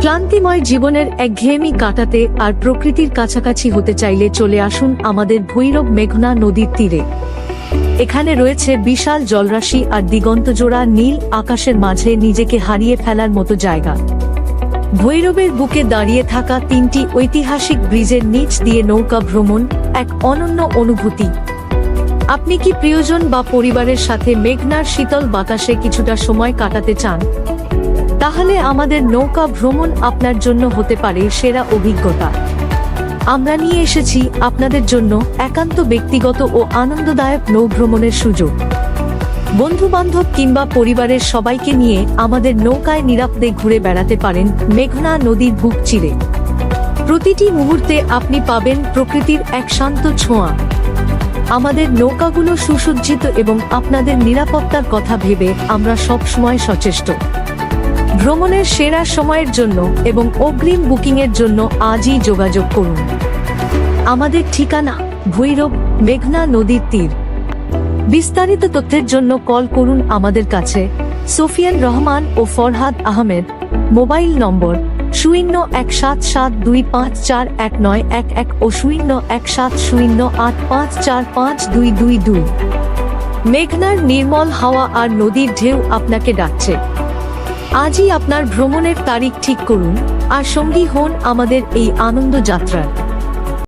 ক্লান্তিময় জীবনের একঘেয়েমি কাটাতে আর প্রকৃতির কাছাকাছি হতে চাইলে চলে আসুন আমাদের ভৈরব মেঘনা নদীর তীরে। এখানে রয়েছে বিশাল জলরাশি আর দিগন্তজোড়া নীল আকাশের মাঝে নিজেকে হারিয়ে ফেলার মতো জায়গা। ভৈরবের বুকে দাঁড়িয়ে থাকা 3টি ঐতিহাসিক ব্রিজের নিচ দিয়ে নৌকা ভ্রমণ এক অনন্য অনুভূতি। আপনি কি প্রিয়জন বা পরিবারের সাথে মেঘনার শীতল বাতাসে কিছুটা সময় কাটাতে চান? তাহলে আমাদের নৌকা ভ্রমণ আপনার জন্য হতে পারে সেরা অভিজ্ঞতা। আমরা নিয়ে এসেছি আপনাদের জন্য একান্ত ব্যক্তিগত ও আনন্দদায়ক নৌভ্রমণের সুযোগ। বন্ধুবান্ধব কিংবা পরিবারের সবাইকে নিয়ে আমাদের নৌকায় নিরাপদে ঘুরে বেড়াতে পারেন মেঘনা নদীর বুক চিরে। প্রতিটি মুহূর্তে আপনি পাবেন প্রকৃতির এক শান্ত ছোঁয়া। আমাদের নৌকাগুলো সুসজ্জিত এবং আপনাদের নিরাপত্তার কথা ভেবে আমরা সবসময় সচেষ্ট। ভ্রমণের সেরা সময়ের জন্য এবং অগ্রিম বুকিংয়ের জন্য আজই যোগাযোগ করুন। আমাদের ঠিকানা ভৈরব মেঘনা নদীর তীর। বিস্তারিত তথ্যের জন্য কল করুন আমাদের কাছে সোফিয়ান রহমান ও ফরহাদ আহমেদ। মোবাইল নম্বর 017725419111 ও 017085452222। মেঘনার নির্মল হাওয়া আর নদীর ঢেউ আপনাকে ডাকছে। আজই আপনার ভ্রমণের তারিখ ঠিক করুন আর সঙ্গী হন আমাদের এই আনন্দ যাত্রার।